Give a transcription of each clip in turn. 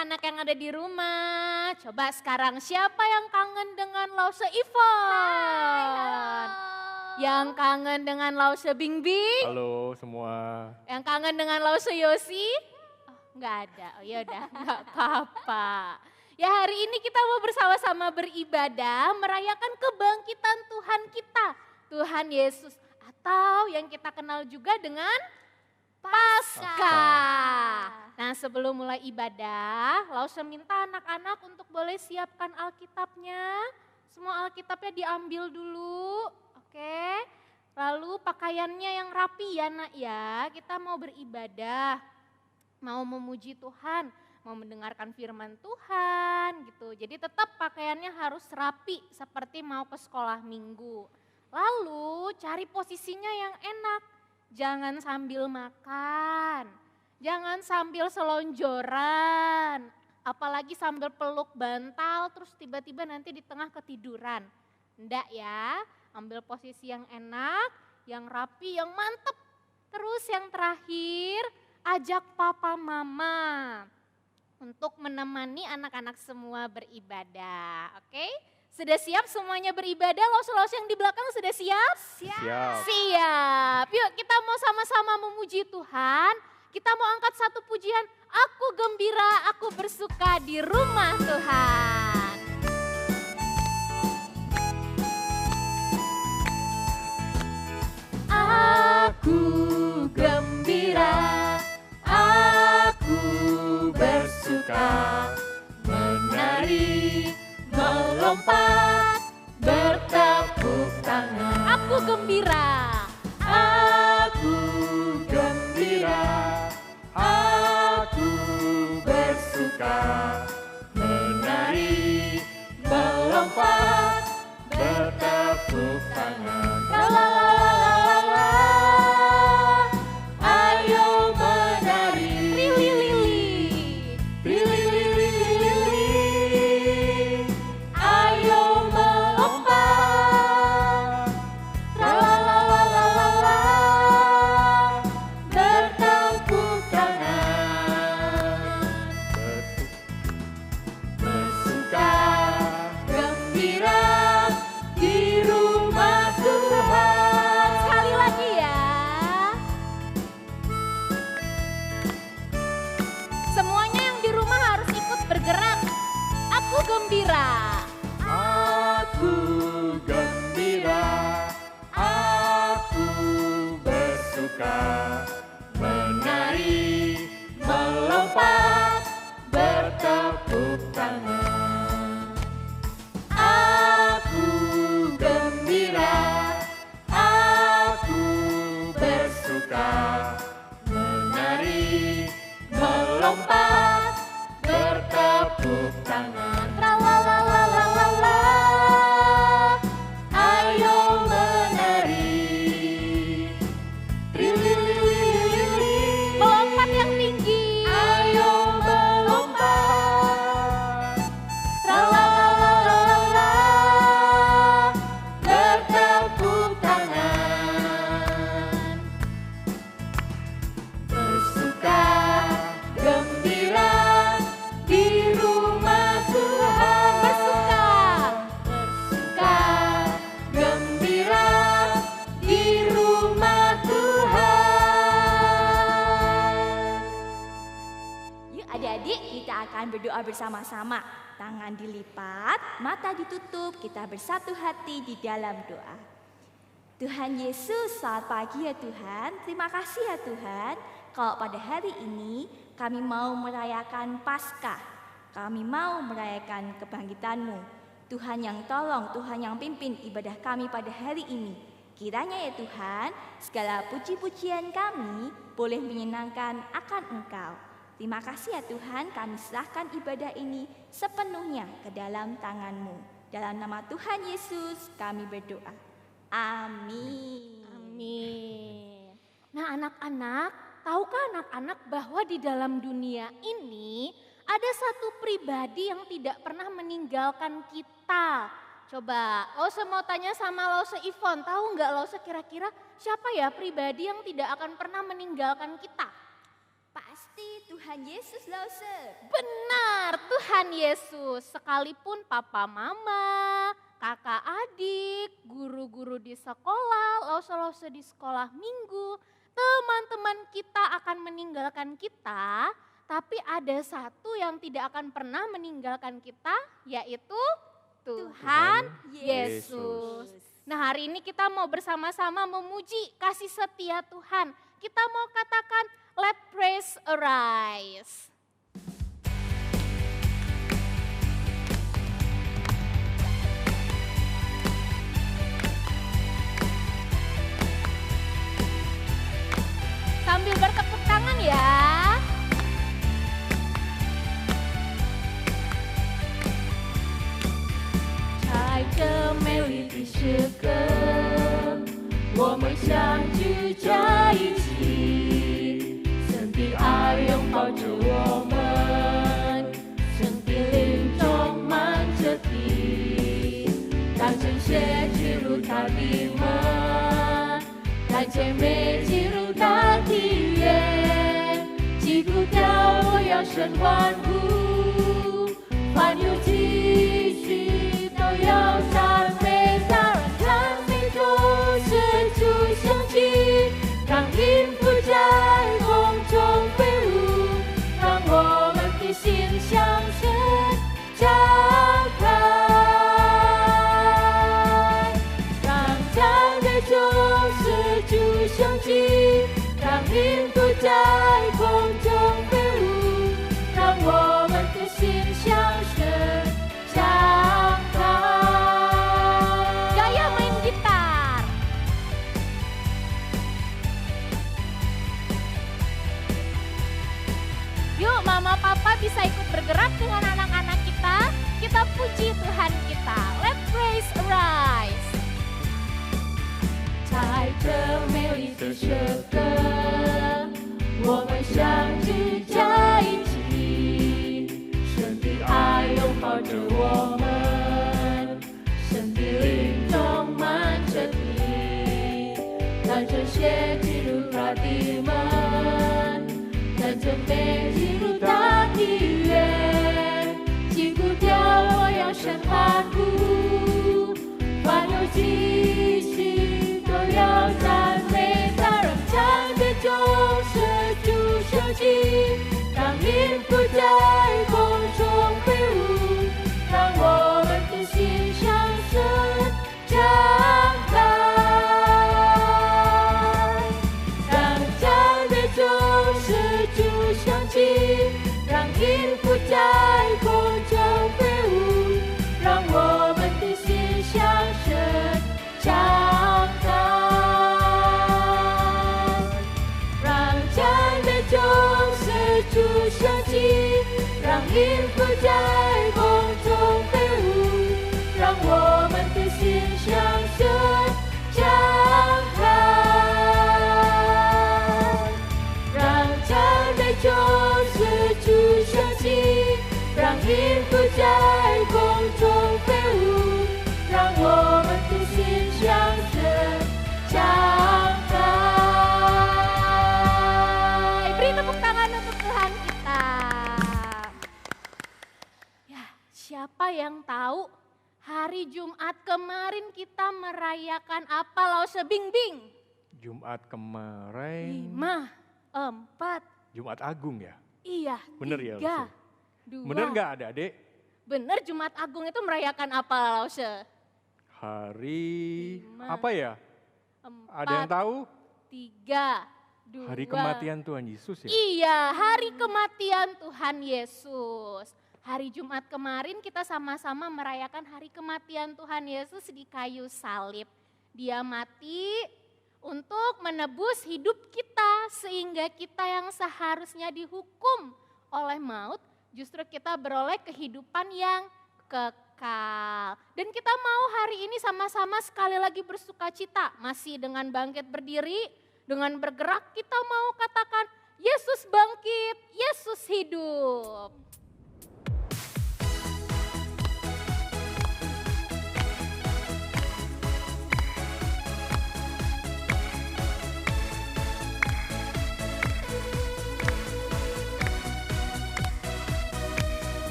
anak-anak yang ada di rumah. Coba sekarang siapa yang kangen dengan Lause Ivon? Yang kangen dengan Lause Bingbing? Halo semua. Yang kangen dengan Lause Yosi? Oh, nggak ada. Oh yaudah, nggak apa-apa. Ya hari ini kita mau bersama-sama beribadah, merayakan kebangkitan Tuhan kita, Tuhan Yesus. Atau yang kita kenal juga dengan Paskah. Nah sebelum mulai ibadah, Lause minta anak-anak untuk boleh siapkan Alkitabnya. Semua Alkitabnya diambil dulu, oke. Lalu pakaiannya yang rapi ya nak ya, kita mau beribadah, mau memuji Tuhan, mau mendengarkan firman Tuhan gitu. Jadi tetap pakaiannya harus rapi seperti mau ke sekolah minggu. Lalu cari posisinya yang enak, jangan sambil makan, jangan sambil selonjoran, apalagi sambil peluk bantal terus tiba-tiba nanti di tengah ketiduran. Enggak ya, ambil posisi yang enak, yang rapi, yang mantep. Terus yang terakhir, ajak papa mama untuk menemani anak-anak semua beribadah, oke? Sudah siap semuanya beribadah? Lause-lause yang di belakang sudah siap? Siap. Siap. Yuk kita mau sama-sama memuji Tuhan. Kita mau angkat satu pujian. Aku gembira, aku bersuka di rumah Tuhan. Aku gembira, aku bersuka, menari, melompat, bertepuk tangan. Aku gembira, Aku gembira, aku bersuka, menari, melompat, bertepuk tangan. la la la la la la. Ayo menari, Lili lili, lili, ayo melompat, la la la la la la la. bertepuk tangan, bersuka, gembira di rumah Tuhan. Sekali lagi ya. Semuanya yang di rumah harus ikut bergerak. Aku gembira. Aku gembira, aku bersuka, menari, melompat, bertepuk tangan. Aku gembira, aku bersuka, menari, melompat, bertepuk tangan. Tra la la la la la la. Ayo menari, lili, Melompat yang tinggi. ayo melompat, Tra la la la la la la. bertepuk tangan, bersuka, gembira di rumah Tuhan. Bersuka. Bersuka, gembira di rumah Tuhan. Yuk adik-adik kita akan berdoa bersama-sama. Tangan dilipat, mata ditutup, kita bersatu hati di dalam doa. Tuhan Yesus, selamat pagi ya Tuhan. Terima kasih ya Tuhan. Kalau pada hari ini kami mau merayakan Paskah. Kami mau merayakan kebangkitan-Mu. Tuhan yang tolong, Tuhan yang pimpin ibadah kami pada hari ini. Kiranya ya Tuhan, segala puji-pujian kami boleh menyenangkan akan Engkau. Terima kasih ya Tuhan, kami serahkan ibadah ini sepenuhnya ke dalam tangan-Mu. Dalam nama Tuhan Yesus kami berdoa. Amin. Amin. Nah anak-anak, tahukah anak-anak bahwa di dalam dunia ini ada satu pribadi yang tidak pernah meninggalkan kita. Coba, Lause mau tanya sama Lause Ivon, tahu nggak Lause kira-kira siapa ya pribadi yang tidak akan pernah meninggalkan kita? Pasti Tuhan Yesus Lause. Benar. Tuhan Yesus. Sekalipun papa mama, kakak adik, guru-guru di sekolah, lause-lause di sekolah minggu, teman-teman kita akan meninggalkan kita, tapi ada satu yang tidak akan pernah meninggalkan kita, yaitu Tuhan Yesus. Nah, hari ini kita mau bersama-sama memuji kasih setia Tuhan. Kita mau katakan, let praise arise. Sambil bertepuk tangan ya.在这美丽的时刻，我们相聚在一起，神的爱拥抱着我们，神的灵充满着地，让真血进入他的门，让姐妹进入他的园，基督教我要神欢呼，凡有继续都要赞美他，让赞美中是主响起，让音符在空中飞舞，让我们的心向神张开，让赞美中是主响起，让音符在空中飞舞，让我们的心向神张开。Gaya main gitar. Yuk mama papa bisa ikut bergerak dengan anak-anak kita. Kita puji Tuhan kita. Let's praise arise. 在这美丽的时刻，我们相聚在一起，神的爱拥抱着我们，神的灵充满着你，让这血进入他的门，让这美进入他的园，基督教我要神欢呼，凡有继续都要赞美他，让赞美中是主响起，让音符在空中飞舞，让我们的心向神张开，让赞美中是主响起，让音符在空中飞舞，让我们的心向神张开，让赞美中是主响起，让音符在空中飞舞，让我们的心向神张开，让赞美中是主响起，让音符在空中飞舞，让我们的心向神张开。 Beri tepuk tangan untuk Tuhan kita. Ya, siapa yang tahu hari Jumat kemarin kita merayakan apa Lause Bingbing? Jumat kemarin, 5, 4, Jumat Agung ya? iya, Bener ya, 3, Lause? 2. Bener nggak adik-adik? Bener, Jumat Agung itu merayakan apa Lause? Hari 5, apa ya? 4, Ada yang tahu? 3, 2. Hari kematian Tuhan Yesus ya? Iya, hari kematian Tuhan Yesus. Hari Jumat kemarin kita sama-sama merayakan hari kematian Tuhan Yesus di kayu salib. Dia mati untuk menebus hidup kita sehingga kita yang seharusnya dihukum oleh maut justru kita beroleh kehidupan yang kekal. Dan kita mau hari ini sama-sama sekali lagi bersuka cita, masih dengan bangkit berdiri, dengan bergerak kita mau katakan Yesus bangkit, Yesus hidup.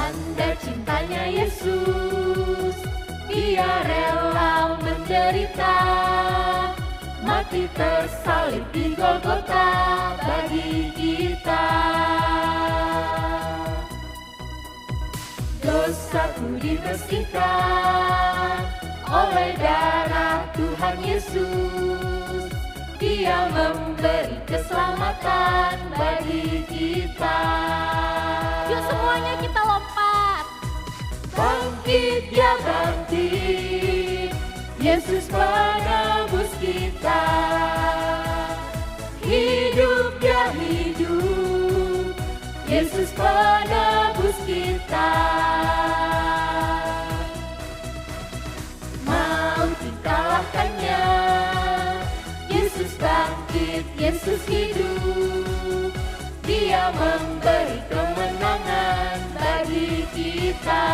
Tanda cintanya Yesus, Dia rela menderita, mati tersalib di Golgota bagi kita. Dosaku dibersihkan oleh darah Tuhan Yesus, Dia memberi keselamatan bagi kita. Yuk semuanya kita lompat. Bangkit, Dia bangkit, Yesus penebus kita. Hidup, Dia hidup, Yesus penebus kita. Maut dikalahkannya, Yesus bangkit, Yesus hidup, Dia memberi kemenangan bagi kita.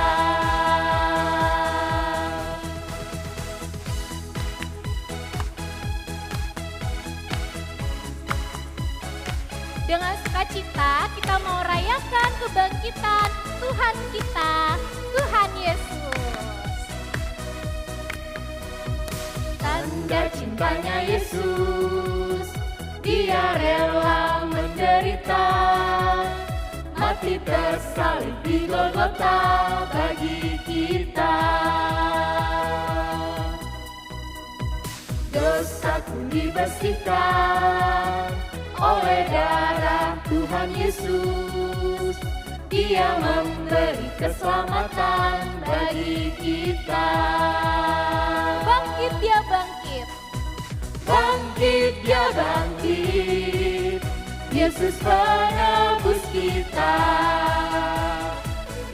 Dengan sukacita kita mau rayakan kebangkitan Tuhan kita, Tuhan Yesus. Tanda cintanya Yesus, Dia rela menderita, mati tersalib di Golgota bagi kita. Dosaku dibersihkan oleh darah Tuhan Yesus, Dia memberi keselamatan bagi kita. Bangkit, Dia bangkit. Bangkit, Dia bangkit, Yesus penebus kita.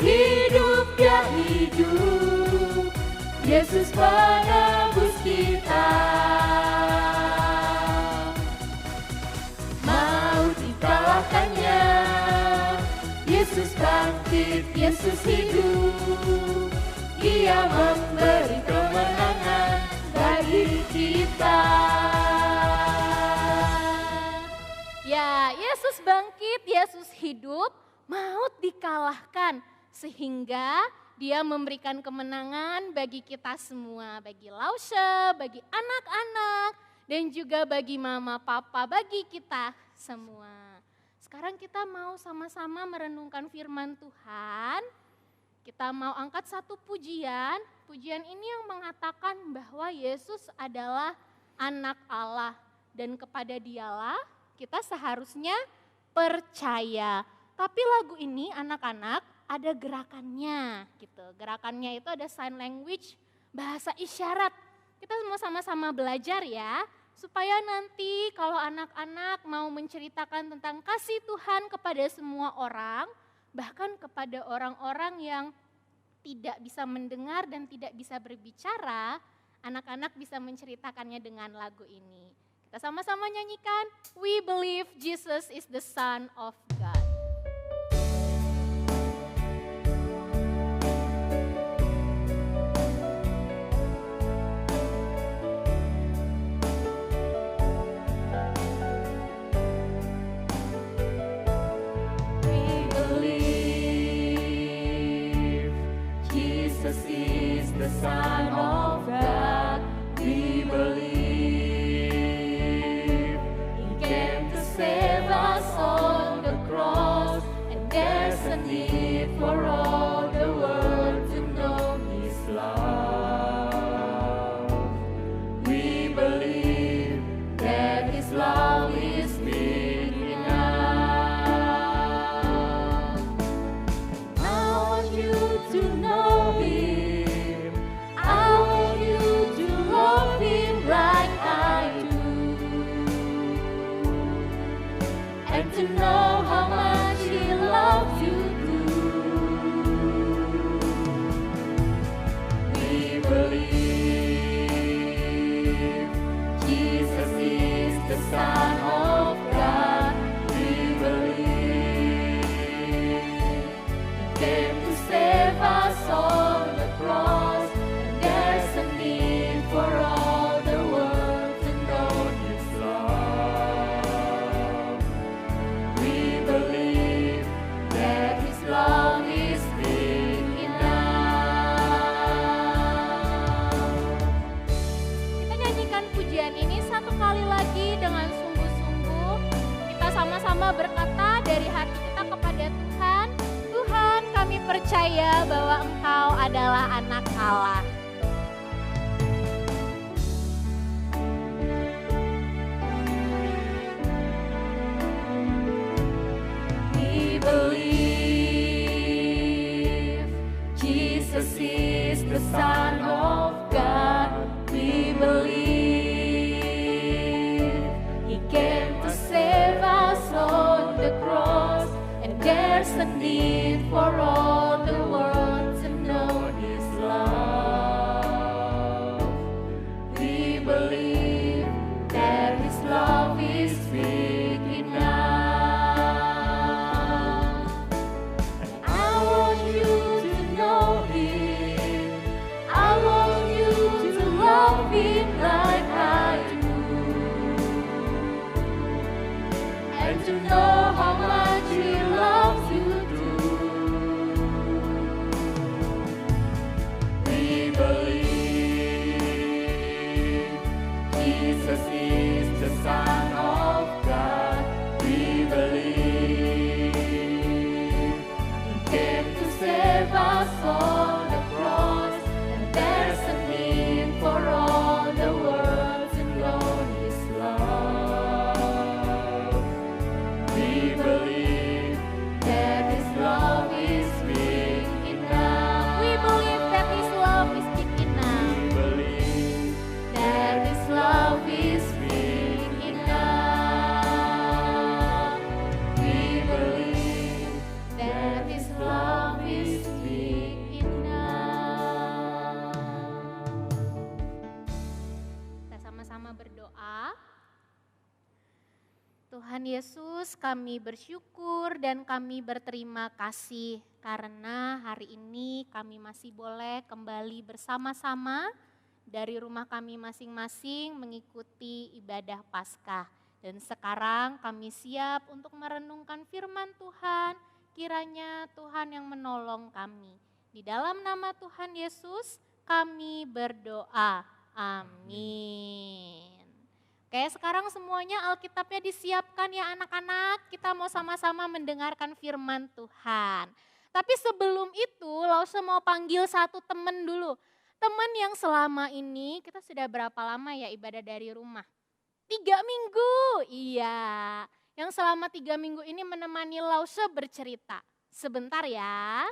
Hidup, Dia hidup, Yesus penebus kita. Maut dikalahkannya, Yesus bangkit, Yesus hidup, Dia memberi kemenangan bagi kita. Ya, Yesus bangkit, Yesus hidup, maut dikalahkan. Sehingga Dia memberikan kemenangan bagi kita semua. Bagi Lause, bagi anak-anak, dan juga bagi mama, papa, bagi kita semua. Sekarang kita mau sama-sama merenungkan firman Tuhan. Kita mau angkat satu pujian. Pujian ini yang mengatakan bahwa Yesus adalah anak Allah. Dan kepada Dialah kita seharusnya percaya. Tapi lagu ini anak-anak ada gerakannya gitu. Gerakannya itu ada sign language, bahasa isyarat. Kita semua sama-sama belajar ya. Supaya nanti kalau anak-anak mau menceritakan tentang kasih Tuhan kepada semua orang, bahkan kepada orang-orang yang tidak bisa mendengar dan tidak bisa berbicara, anak-anak bisa menceritakannya dengan lagu ini. Kita sama-sama nyanyikan, We Believe Jesus is the Son of God. Jesus is the Son of God. We believe He came to save us on the percaya bahwa Engkau adalah anak Allah. We believe Jesus is the Son of God. We believe He came to save us on the cross, and there's a need for all the world to know His love. We believe that His love is big enough. And I want you to know Him. I want you to love Him like I do, and to know how much He loves you too. We believe Jesus is the Son of God. We believe He came to save us on the cross, and there's a need for all the world to know His love. We believe that His love is big enough. We believe that His love is big enough. We believe that His love is big enough. We believe that His love is big enough. Kita sama-sama berdoa. Tuhan Yesus, kami bersyukur dan kami berterima kasih karena hari ini kami masih boleh kembali bersama-sama dari rumah kami masing-masing mengikuti ibadah Paskah. Dan sekarang kami siap untuk merenungkan firman Tuhan, kiranya Tuhan yang menolong kami. Di dalam nama Tuhan Yesus kami berdoa. Amin. Oke, sekarang semuanya Alkitabnya disiapkan ya anak-anak. Kita mau sama-sama mendengarkan firman Tuhan. Tapi sebelum itu, Lause mau panggil satu teman dulu. Teman yang selama ini, kita sudah berapa lama ya ibadah dari rumah? 3 minggu, iya. Yang selama 3 minggu ini menemani Lause bercerita. Sebentar ya.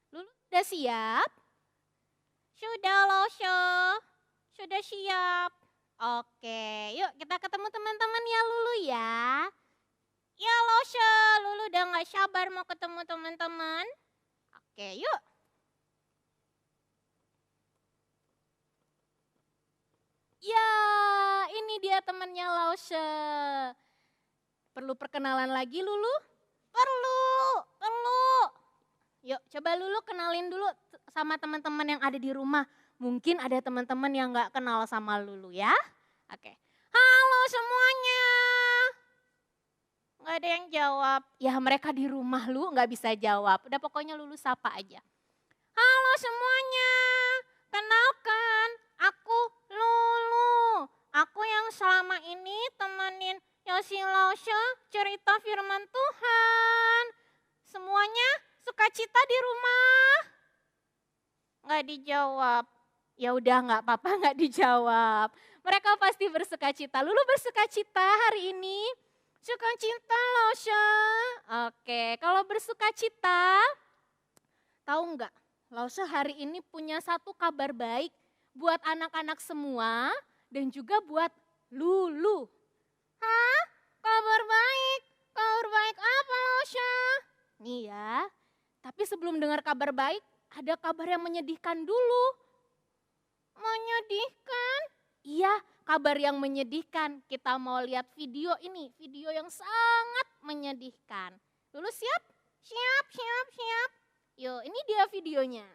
Lulu udah siap? Sudah Lause, sudah siap. Oke, yuk kita ketemu teman-teman ya Lulu ya. Ya Lause, Lulu udah gak sabar mau ketemu teman-teman. Oke, yuk. Ya, ini dia temannya Lause. Perlu perkenalan lagi Lulu? Perlu. Yuk, coba Lulu kenalin dulu sama teman-teman yang ada di rumah. Mungkin ada teman-teman yang gak kenal sama Lulu ya. Oke. Halo semuanya. Gak ada yang jawab. Ya mereka di rumah Lu gak bisa jawab. Udah pokoknya Lulu sapa aja. Halo semuanya. Kenalkan, aku Lulu. Aku yang selama ini temenin Yosi Lause cerita firman Tuhan. Semuanya sukacita di rumah? Nggak dijawab. Ya udah nggak apa-apa nggak dijawab. Mereka pasti bersukacita. Lulu bersukacita hari ini? Sukacita Lause. Oke, kalau bersukacita, tahu nggak? Lause hari ini punya satu kabar baik buat anak-anak semua dan juga buat Lulu. Hah? Kabar baik? Kabar baik apa Lause? Nih ya. Tapi sebelum dengar kabar baik, ada kabar yang menyedihkan dulu. Menyedihkan? Iya, kabar yang menyedihkan. Kita mau lihat video ini, video yang sangat menyedihkan. Lulu siap? Siap. Yuk, ini dia videonya.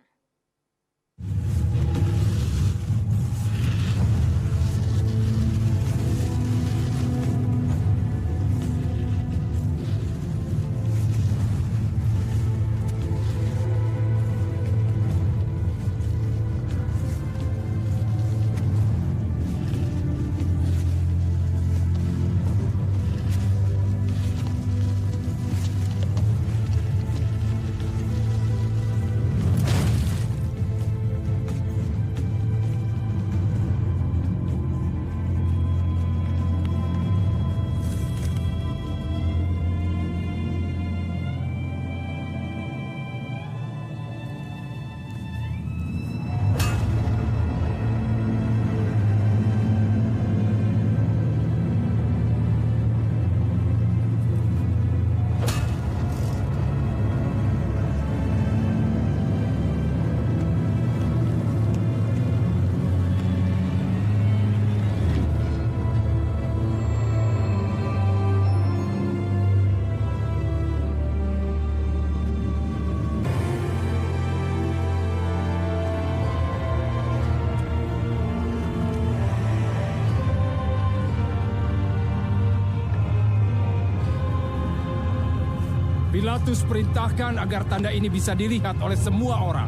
Pilatus perintahkan agar tanda ini bisa dilihat oleh semua orang.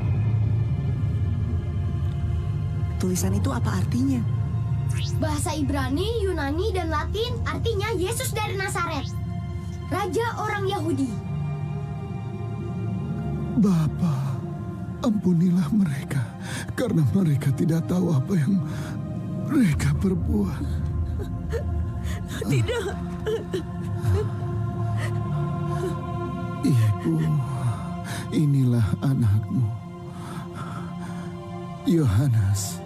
Tulisan itu apa artinya? Bahasa Ibrani, Yunani, dan Latin artinya Yesus dari Nazaret, Raja orang Yahudi. Bapa, ampunilah mereka, karena mereka tidak tahu apa yang mereka perbuat. Tidak. Ibu, inilah anakmu. Yohanes,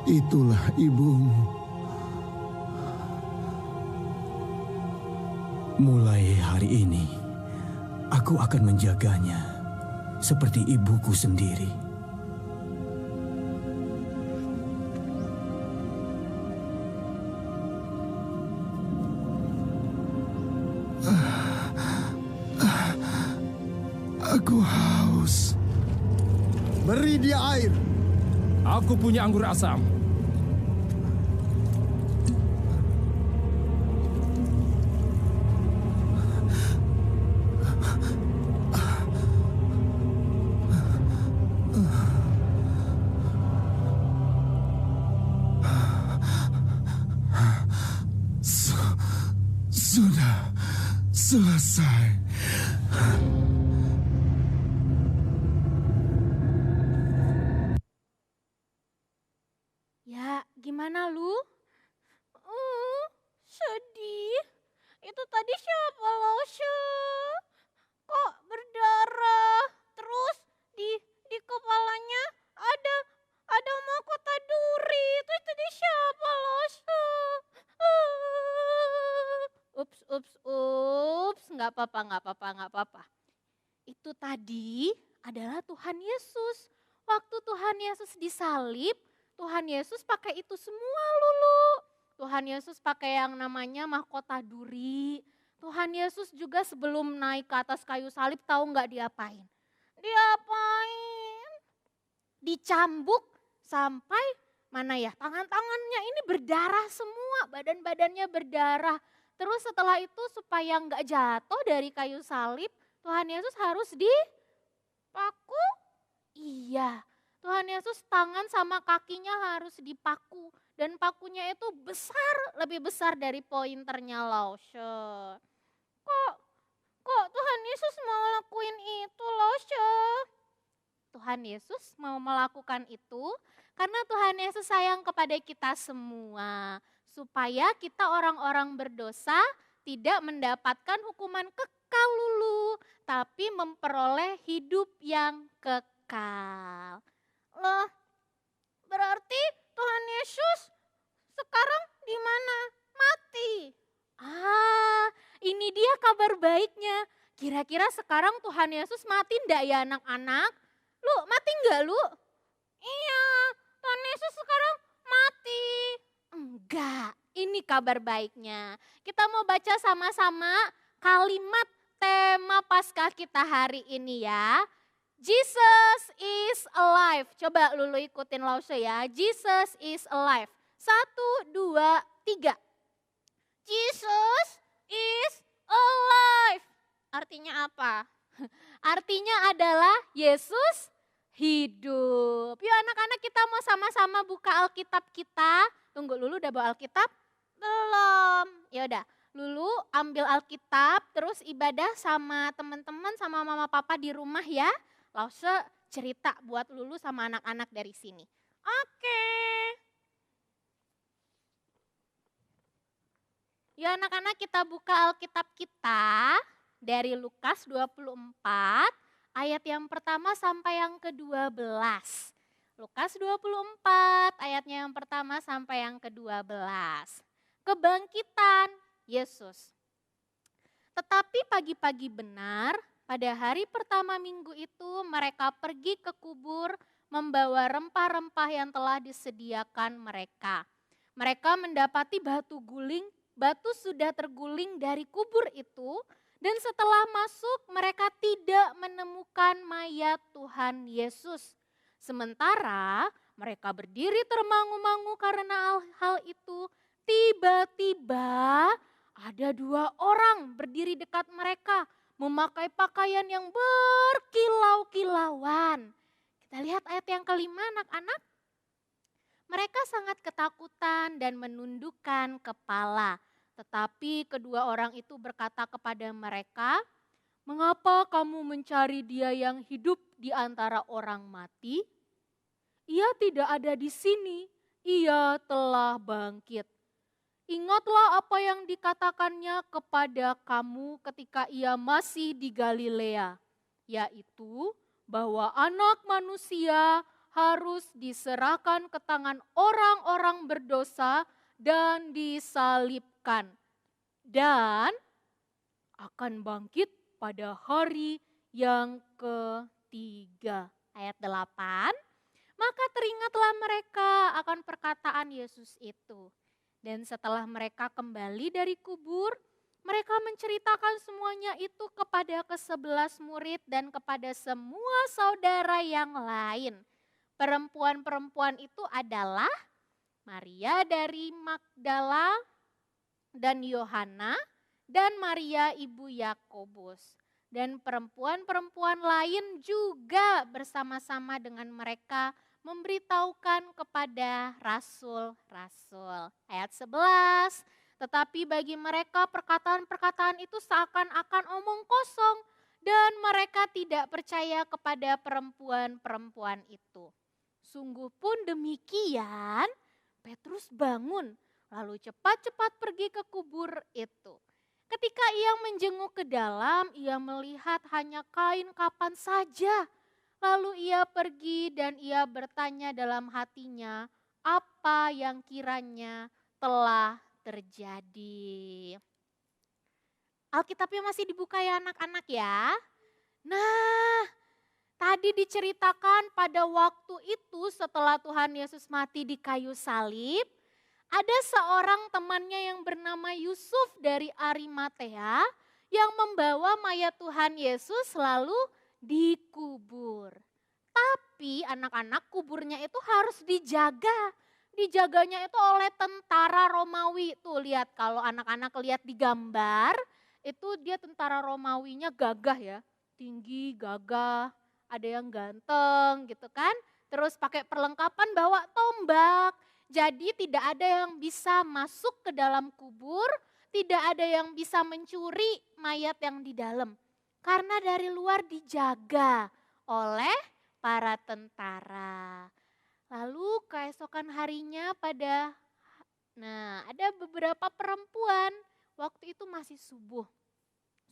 itulah ibumu. Mulai hari ini, aku akan menjaganya seperti ibuku sendiri. Aku haus. Beri dia air. Aku punya anggur asam. Sudah selesai. Ya, gimana lu? Sedih. Itu tadi siapa lo, Kok berdarah? Terus di kepalanya ada mahkota duri. Itu tadi siapa lo, Ups. Nggak apa-apa. Itu tadi adalah Tuhan Yesus. Waktu Tuhan Yesus disalib, Tuhan Yesus pakai itu semua Lulu. Tuhan Yesus pakai yang namanya mahkota duri. Tuhan Yesus juga sebelum naik ke atas kayu salib tahu nggak diapain? Dicambuk sampai mana ya? Tangan-tangannya ini berdarah semua, badan-badannya berdarah. Terus setelah itu supaya nggak jatuh dari kayu salib, Tuhan Yesus harus dipaku. Iya, Tuhan Yesus tangan sama kakinya harus dipaku. Dan pakunya itu besar, lebih besar dari pointernya Laushe. Kok Tuhan Yesus mau lakuin itu Laushe? Tuhan Yesus mau melakukan itu karena Tuhan Yesus sayang kepada kita semua. Supaya kita orang-orang berdosa tidak mendapatkan hukuman kekal Lulu. Tapi memperoleh hidup yang kekal. Loh, berarti Tuhan Yesus sekarang di mana? Mati. Ini dia kabar baiknya. Kira-kira sekarang Tuhan Yesus mati enggak ya anak-anak? Lu mati enggak lu? Iya, Tuhan Yesus sekarang mati. Enggak, ini kabar baiknya. Kita mau baca sama-sama kalimat tema Paskah kita hari ini ya. Jesus is alive. Coba Lulu ikutin Laushe ya. Jesus is alive. 1, 2, 3. Jesus is alive. Artinya apa? Artinya adalah Yesus hidup. Yuk anak-anak kita mau sama-sama buka Alkitab kita. Tunggu, Lulu udah bawa Alkitab? Belum. Ya udah, Lulu ambil Alkitab terus ibadah sama teman-teman sama mama papa di rumah ya. Laushe cerita buat Lulu sama anak-anak dari sini. Oke. Ya anak-anak kita buka Alkitab kita dari Lukas 24 ayat yang pertama sampai yang ke-12. Lukas 24 ayatnya yang pertama sampai yang ke-12. Kebangkitan Yesus. Tetapi pagi-pagi benar, pada hari pertama minggu itu mereka pergi ke kubur membawa rempah-rempah yang telah disediakan mereka. Mereka mendapati batu sudah terguling dari kubur itu, dan setelah masuk mereka tidak menemukan mayat Tuhan Yesus. Sementara mereka berdiri termangu-mangu karena hal itu, tiba-tiba ada 2 orang berdiri dekat mereka, memakai pakaian yang berkilau-kilauan. Kita lihat ayat yang kelima anak-anak. Mereka sangat ketakutan dan menundukkan kepala. Tetapi kedua orang itu berkata kepada mereka, "Mengapa kamu mencari dia yang hidup di antara orang mati? Ia tidak ada di sini, ia telah bangkit. Ingatlah apa yang dikatakannya kepada kamu ketika ia masih di Galilea, yaitu bahwa Anak Manusia harus diserahkan ke tangan orang-orang berdosa dan disalibkan, dan akan bangkit pada hari yang ketiga." Ayat 8, maka teringatlah mereka akan perkataan Yesus itu. Dan setelah mereka kembali dari kubur, mereka menceritakan semuanya itu kepada ke-11 murid dan kepada semua saudara yang lain. Perempuan-perempuan itu adalah Maria dari Magdala dan Yohana dan Maria ibu Yakobus. Dan perempuan-perempuan lain juga bersama-sama dengan mereka memberitahukan kepada rasul-rasul. Ayat 11, tetapi bagi mereka perkataan-perkataan itu seakan-akan omong kosong dan mereka tidak percaya kepada perempuan-perempuan itu. Sungguh pun demikian, Petrus bangun lalu cepat-cepat pergi ke kubur itu. Ketika ia menjenguk ke dalam, ia melihat hanya kain kapan saja. Lalu ia pergi dan ia bertanya dalam hatinya apa yang kiranya telah terjadi. Alkitabnya masih dibuka ya anak-anak ya. Nah, tadi diceritakan pada waktu itu setelah Tuhan Yesus mati di kayu salib, ada seorang temannya yang bernama Yusuf dari Arimatea yang membawa mayat Tuhan Yesus lalu dikubur. Tapi anak-anak, kuburnya itu harus dijaga. Dijaganya itu oleh tentara Romawi. Tuh lihat, kalau anak-anak lihat di gambar, itu dia tentara Romawinya gagah ya. Tinggi, gagah, ada yang ganteng gitu kan. Terus pakai perlengkapan bawa tombak. Jadi tidak ada yang bisa masuk ke dalam kubur, tidak ada yang bisa mencuri mayat yang di dalam. Karena dari luar dijaga oleh para tentara. Lalu keesokan harinya ada beberapa perempuan, waktu itu masih subuh.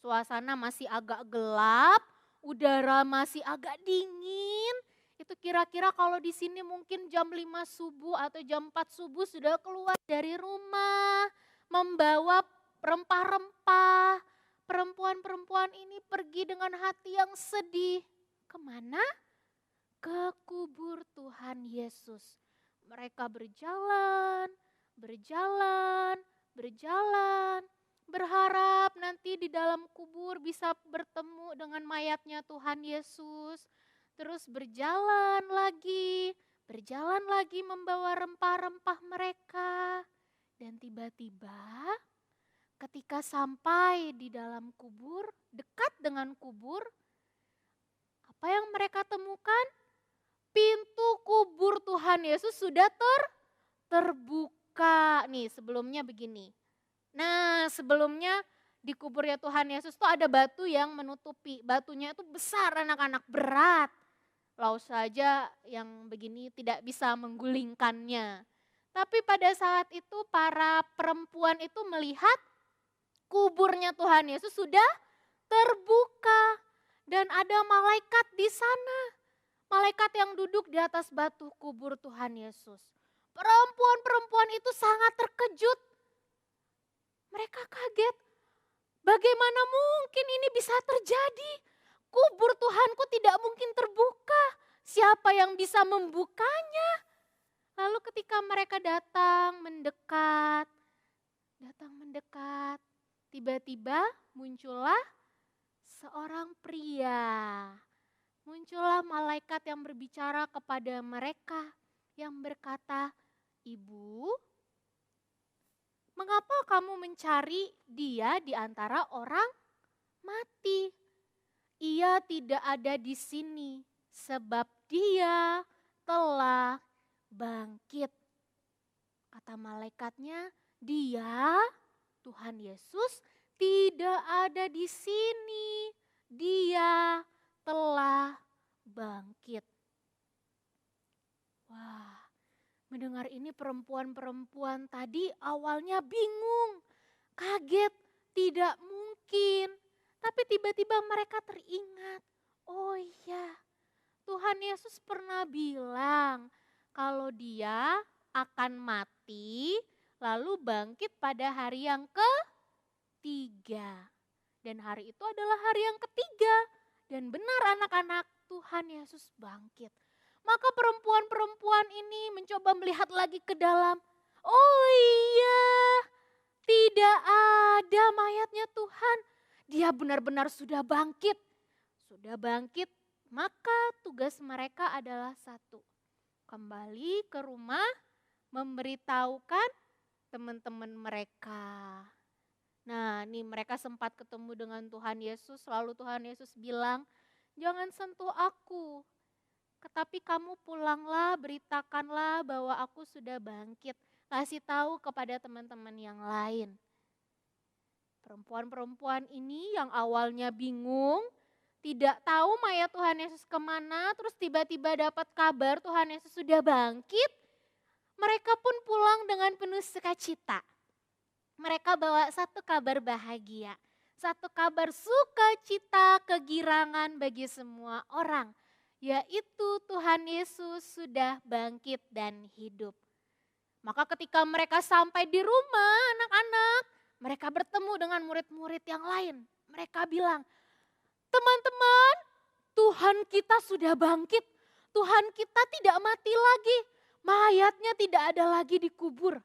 Suasana masih agak gelap, udara masih agak dingin. Itu kira-kira kalau di sini mungkin jam 5 subuh atau jam 4 subuh sudah keluar dari rumah, membawa rempah-rempah. Perempuan-perempuan ini pergi dengan hati yang sedih. Kemana? Ke kubur Tuhan Yesus. Mereka berjalan, berharap nanti di dalam kubur bisa bertemu dengan mayatnya Tuhan Yesus. Terus berjalan lagi membawa rempah-rempah mereka. Dan tiba-tiba ketika sampai di dalam kubur, dekat dengan kubur, apa yang mereka temukan? Pintu kubur Tuhan Yesus sudah terbuka. Nih sebelumnya begini. Nah sebelumnya di kuburnya Tuhan Yesus tuh ada batu yang menutupi. Batunya itu besar anak-anak, berat. Lau saja yang begini tidak bisa menggulingkannya. Tapi pada saat itu para perempuan itu melihat kuburnya Tuhan Yesus sudah terbuka. Dan ada malaikat di sana. Malaikat yang duduk di atas batu kubur Tuhan Yesus. Perempuan-perempuan itu sangat terkejut. Mereka kaget. Bagaimana mungkin ini bisa terjadi? Kubur Tuhanku tidak mungkin terbuka. Siapa yang bisa membukanya? Lalu ketika mereka datang mendekat, tiba-tiba muncullah seorang pria. Muncullah malaikat yang berbicara kepada mereka, yang berkata, "Ibu, mengapa kamu mencari dia di antara orang mati? dia tidak ada di sini sebab dia telah bangkit. Kata malaikatnya, dia, Tuhan Yesus, tidak ada di sini. Dia telah bangkit. Wah, mendengar ini perempuan-perempuan tadi awalnya bingung, kaget, tidak mungkin. Tapi tiba-tiba mereka teringat, oh iya, Tuhan Yesus pernah bilang kalau dia akan mati lalu bangkit pada hari yang ketiga. Dan hari itu adalah hari yang ketiga. Dan benar anak-anak, Tuhan Yesus bangkit. Maka perempuan-perempuan ini mencoba melihat lagi ke dalam. Oh iya, tidak ada mayatnya Tuhan. Dia benar-benar sudah bangkit. Sudah bangkit, maka tugas mereka adalah satu. Kembali ke rumah, memberitahukan teman-teman mereka. Nah, ini mereka sempat ketemu dengan Tuhan Yesus, lalu Tuhan Yesus bilang, jangan sentuh aku, tetapi kamu pulanglah, beritakanlah bahwa aku sudah bangkit. Kasih tahu kepada teman-teman yang lain. Perempuan-perempuan ini yang awalnya bingung, tidak tahu mayat Tuhan Yesus kemana, terus tiba-tiba dapat kabar Tuhan Yesus sudah bangkit. Mereka pun pulang dengan penuh sukacita. Mereka bawa satu kabar bahagia, satu kabar sukacita, kegirangan bagi semua orang, yaitu Tuhan Yesus sudah bangkit dan hidup. Maka ketika mereka sampai di rumah anak-anak, mereka bertemu dengan murid-murid yang lain. Mereka bilang, teman-teman, Tuhan kita sudah bangkit, Tuhan kita tidak mati lagi, mayatnya tidak ada lagi dikubur.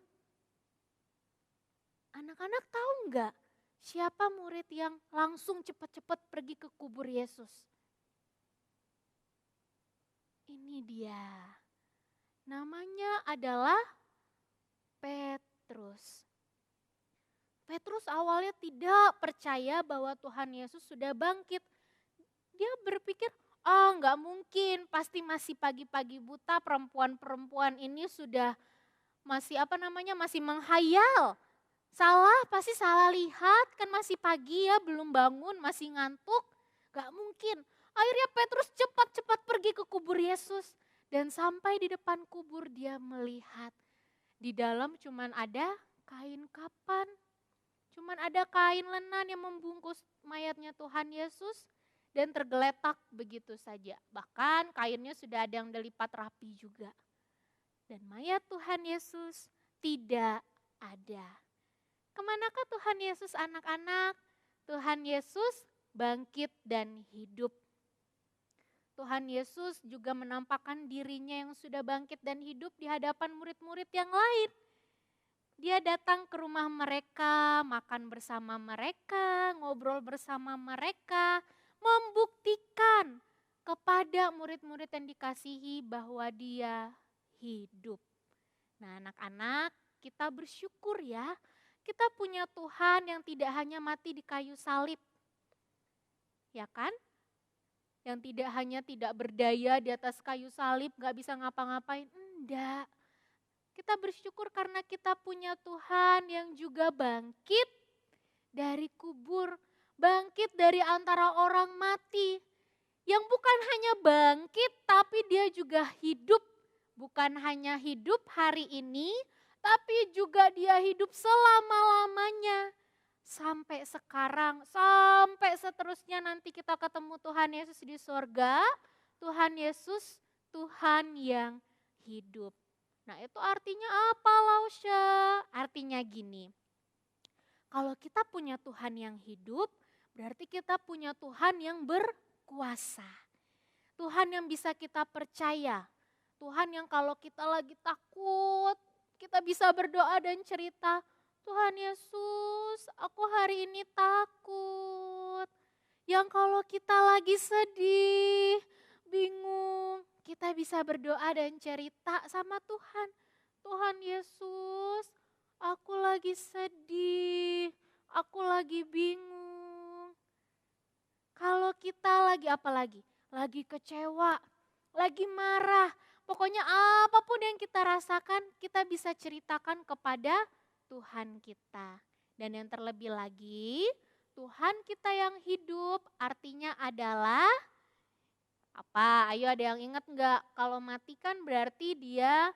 Anak-anak tahu enggak siapa murid yang langsung cepat-cepat pergi ke kubur Yesus? Ini dia. Namanya adalah Petrus. Petrus awalnya tidak percaya bahwa Tuhan Yesus sudah bangkit. Dia berpikir, enggak mungkin, pasti masih pagi-pagi buta, perempuan-perempuan ini sudah masih menghayal. Salah, pasti salah lihat, kan masih pagi ya, belum bangun, masih ngantuk. Gak mungkin. Akhirnya Petrus cepat-cepat pergi ke kubur Yesus. Dan sampai di depan kubur dia melihat. Di dalam cuman ada kain kapan. Cuman ada kain lenan yang membungkus mayatnya Tuhan Yesus. Dan tergeletak begitu saja. Bahkan kainnya sudah ada yang dilipat rapi juga. Dan mayat Tuhan Yesus tidak ada. Kemanakah Tuhan Yesus anak-anak? Tuhan Yesus bangkit dan hidup. Tuhan Yesus juga menampakkan dirinya yang sudah bangkit dan hidup di hadapan murid-murid yang lain. Dia datang ke rumah mereka, makan bersama mereka, ngobrol bersama mereka, membuktikan kepada murid-murid yang dikasihi bahwa dia hidup. Nah, anak-anak, kita bersyukur ya. Kita punya Tuhan yang tidak hanya mati di kayu salib. Ya kan? Yang tidak hanya tidak berdaya di atas kayu salib, gak bisa ngapa-ngapain. Enggak. Kita bersyukur karena kita punya Tuhan yang juga bangkit dari kubur. Bangkit dari antara orang mati. Yang bukan hanya bangkit, tapi dia juga hidup. Bukan hanya hidup hari ini, tapi juga dia hidup selama-lamanya. Sampai sekarang, sampai seterusnya nanti kita ketemu Tuhan Yesus di surga. Tuhan Yesus, Tuhan yang hidup. Nah, itu artinya apa, Lausya? Artinya gini. Kalau kita punya Tuhan yang hidup, berarti kita punya Tuhan yang berkuasa. Tuhan yang bisa kita percaya. Tuhan yang kalau kita lagi takut, kita bisa berdoa dan cerita, Tuhan Yesus, aku hari ini takut. Yang kalau kita lagi sedih, bingung, kita bisa berdoa dan cerita sama Tuhan. Tuhan Yesus, aku lagi sedih, aku lagi bingung. Kalau kita apalagi? Lagi kecewa, lagi marah. Pokoknya apapun yang kita rasakan, kita bisa ceritakan kepada Tuhan kita. Dan yang terlebih lagi, Tuhan kita yang hidup artinya adalah apa? Ayo ada yang ingat enggak? Kalau mati kan berarti dia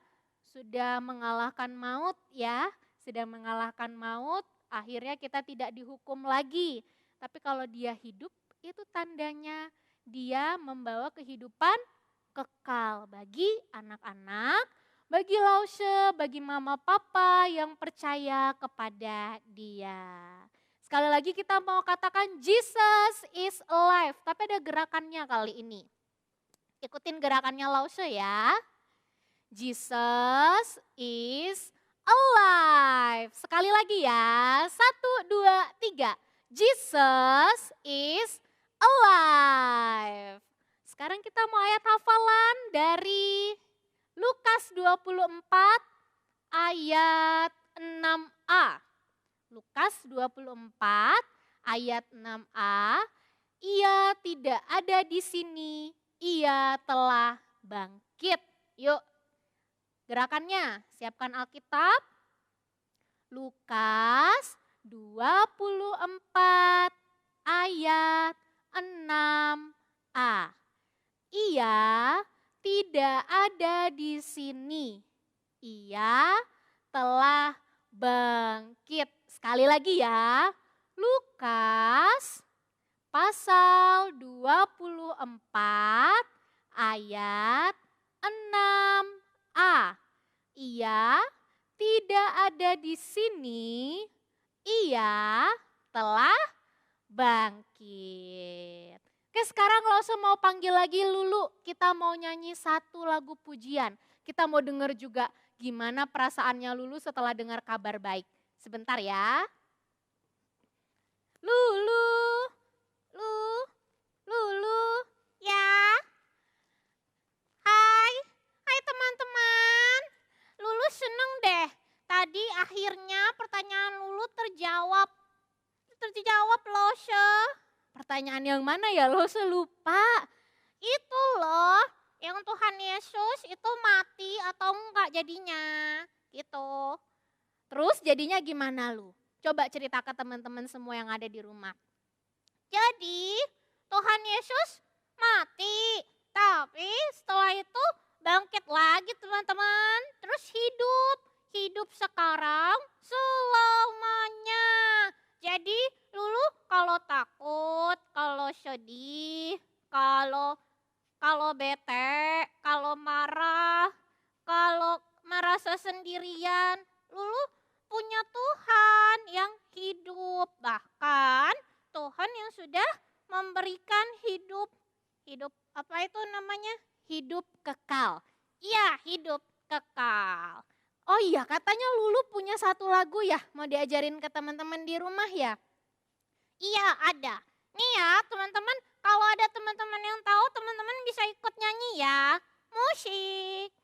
sudah mengalahkan maut ya. Sudah mengalahkan maut, akhirnya kita tidak dihukum lagi. Tapi kalau dia hidup, itu tandanya dia membawa kehidupan kekal bagi anak-anak, bagi Lause, bagi mama papa yang percaya kepada dia. Sekali lagi kita mau katakan Jesus is alive, tapi ada gerakannya kali ini. Ikutin gerakannya Lause ya. Jesus is alive. Sekali lagi ya, 1, 2, 3. Jesus is alive. Sekarang kita mau ayat hafalan dari Lukas 24 ayat 6a. Lukas 24 ayat 6a. Ia tidak ada di sini, ia telah bangkit. Yuk, gerakannya, siapkan Alkitab. Lukas 24 ayat 6a. Ia tidak ada di sini. Ia telah bangkit. Sekali lagi ya. Lukas pasal 24 ayat 6a. Ia tidak ada di sini. Ia telah bangkit. Oke, sekarang Lause mau panggil lagi Lulu. Kita mau nyanyi satu lagu pujian. Kita mau dengar juga gimana perasaannya Lulu setelah dengar kabar baik. Sebentar ya. Lulu, Lulu, ya. Hai teman-teman. Lulu seneng deh. Tadi akhirnya pertanyaan Lulu terjawab Lause. Pertanyaan yang mana ya Lause lupa? Itu loh, yang Tuhan Yesus itu mati atau enggak jadinya gitu. Terus jadinya gimana lu? Coba cerita ke teman-teman semua yang ada di rumah. Jadi Tuhan Yesus mati, tapi setelah itu bangkit lagi teman-teman. Terus hidup sekarang selamanya. Jadi Lulu kalau takut, kalau sedih, kalau bete, kalau marah, kalau merasa sendirian, Lulu punya Tuhan yang hidup. Bahkan Tuhan yang sudah memberikan hidup apa itu namanya? Hidup kekal. Iya, hidup kekal. Oh iya, katanya Lulu punya satu lagu ya, mau diajarin ke teman-teman di rumah ya? Iya, ada. Nih ya, teman-teman, kalau ada teman-teman yang tahu, teman-teman bisa ikut nyanyi ya. Musik.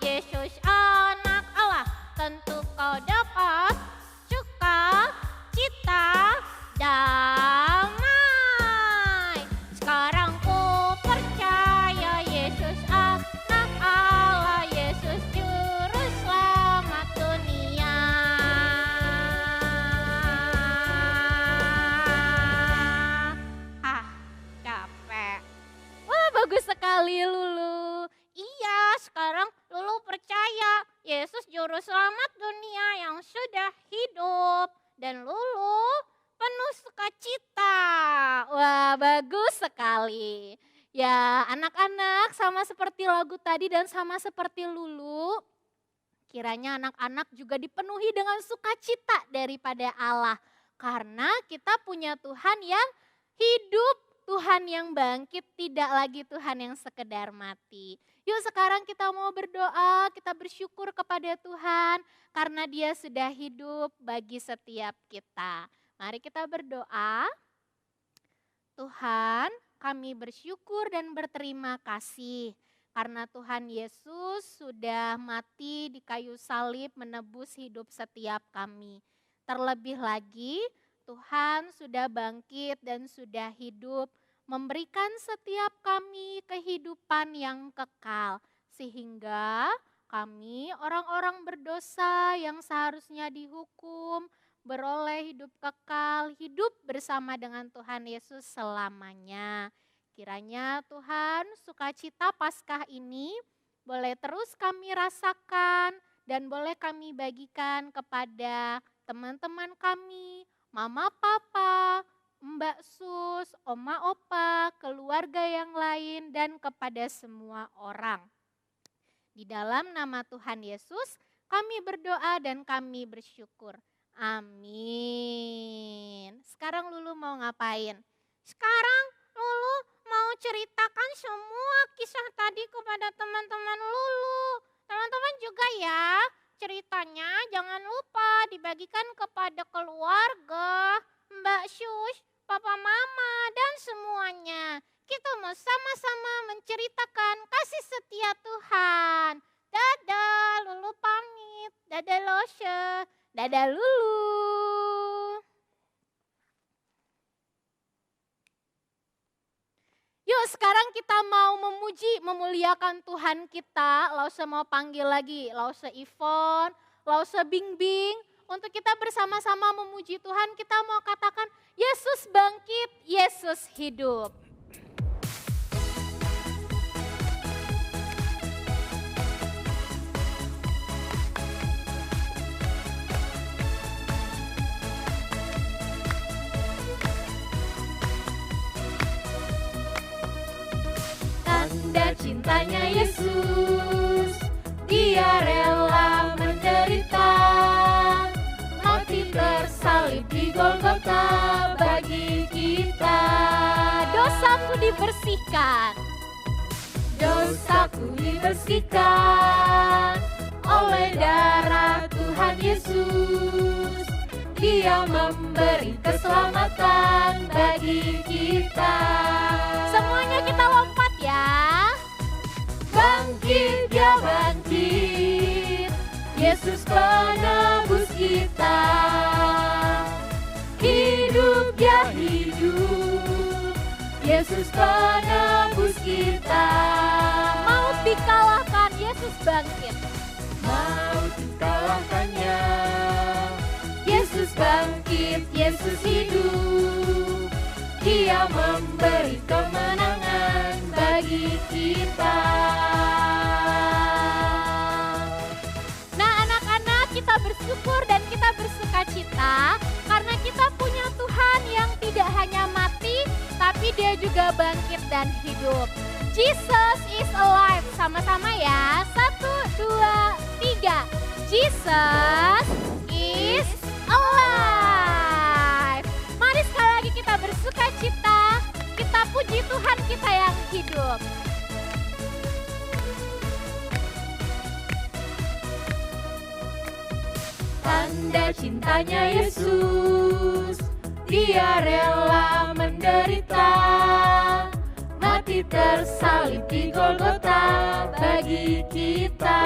Yesus anak Allah, tentu kau dapat sukacita damai. Sekarang ku percaya Yesus anak Allah, Yesus juru selamat dunia. Capek. Wah, bagus sekali Lulu. Iya, sekarang Lulu percaya Yesus Juru Selamat dunia yang sudah hidup. Dan Lulu penuh sukacita. Wah, bagus sekali. Ya, anak-anak sama seperti lagu tadi dan sama seperti Lulu, kiranya anak-anak juga dipenuhi dengan sukacita daripada Allah. Karena kita punya Tuhan yang hidup, Tuhan yang bangkit, tidak lagi Tuhan yang sekedar mati. Yuk sekarang kita mau berdoa, kita bersyukur kepada Tuhan karena Dia sudah hidup bagi setiap kita. Mari kita berdoa. Tuhan, kami bersyukur dan berterima kasih karena Tuhan Yesus sudah mati di kayu salib menebus hidup setiap kami. Terlebih lagi Tuhan sudah bangkit dan sudah hidup, memberikan setiap kami kehidupan yang kekal. Sehingga kami orang-orang berdosa yang seharusnya dihukum, beroleh hidup kekal, hidup bersama dengan Tuhan Yesus selamanya. Kiranya Tuhan sukacita Paskah ini boleh terus kami rasakan dan boleh kami bagikan kepada teman-teman kami, mama papa, Mbak Sus, Oma Opa, keluarga yang lain dan kepada semua orang. Di dalam nama Tuhan Yesus kami berdoa dan kami bersyukur. Amin. Sekarang Lulu mau ngapain? Sekarang Lulu mau ceritakan semua kisah tadi kepada teman-teman Lulu. Teman-teman juga ya, ceritanya jangan lupa dibagikan kepada keluarga, Mbak Sus, Papa Mama, dan semuanya. Kita mau sama-sama menceritakan kasih setia Tuhan. Dadah, Lulu pamit. Dadah Loshe. Dadah Lulu. Yuk sekarang kita mau memuji, memuliakan Tuhan kita. Lause mau panggil lagi, Lause Ivon, Lause Bingbing. Untuk kita bersama-sama memuji Tuhan, kita mau katakan Yesus bangkit, Yesus hidup. Tanda cintanya Yesus, Dia rela menderita, mati tersalib di Golgota bagi kita. Dosaku dibersihkan, dosaku dibersihkan oleh darah Tuhan Yesus. Dia memberi keselamatan bagi kita. Semuanya kita lompat ya. Bangkit, Dia bangkit, Yesus penebus kita. Hidup, Dia hidup, Yesus penebus kita. Maut dikalahkan, Yesus bangkit. Maut dikalahkannya, Yesus bangkit, Yesus hidup. Dia memberi kemenangan bagi kita. Nah anak-anak, kita bersyukur dan kita bersukacita karena kita punya Tuhan yang tidak hanya mati, tapi Dia juga bangkit dan hidup. Jesus is alive. Sama-sama ya. 1, 2, 3. Jesus is alive. Mari sekali lagi kita bersukacita. Kita puji Tuhan kita yang hidup. Tanda cintanya Yesus, Dia rela menderita, mati tersalib di Golgota bagi kita.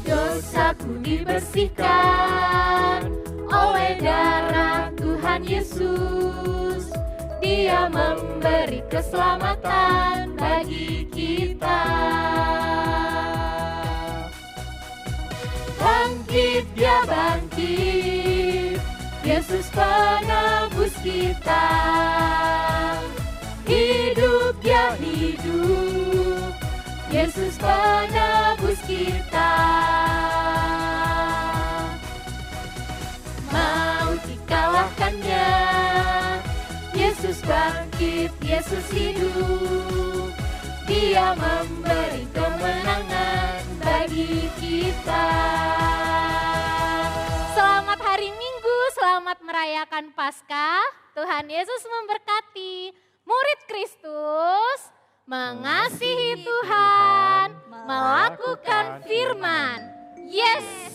Dosaku dibersihkan oleh darah Tuhan Yesus. Dia memberi keselamatan bagi kita. Bangkit, Dia bangkit, Yesus penebus kita. Hidup, Dia hidup, Yesus penebus kita. Maut dikalahkannya, Yesus bangkit, Yesus hidup. Dia memberi kemenangan bagi kita. Selamat hari Minggu, selamat merayakan Paskah. Tuhan Yesus memberkati. Murid Kristus mengasihi Tuhan, melakukan firman. Yes.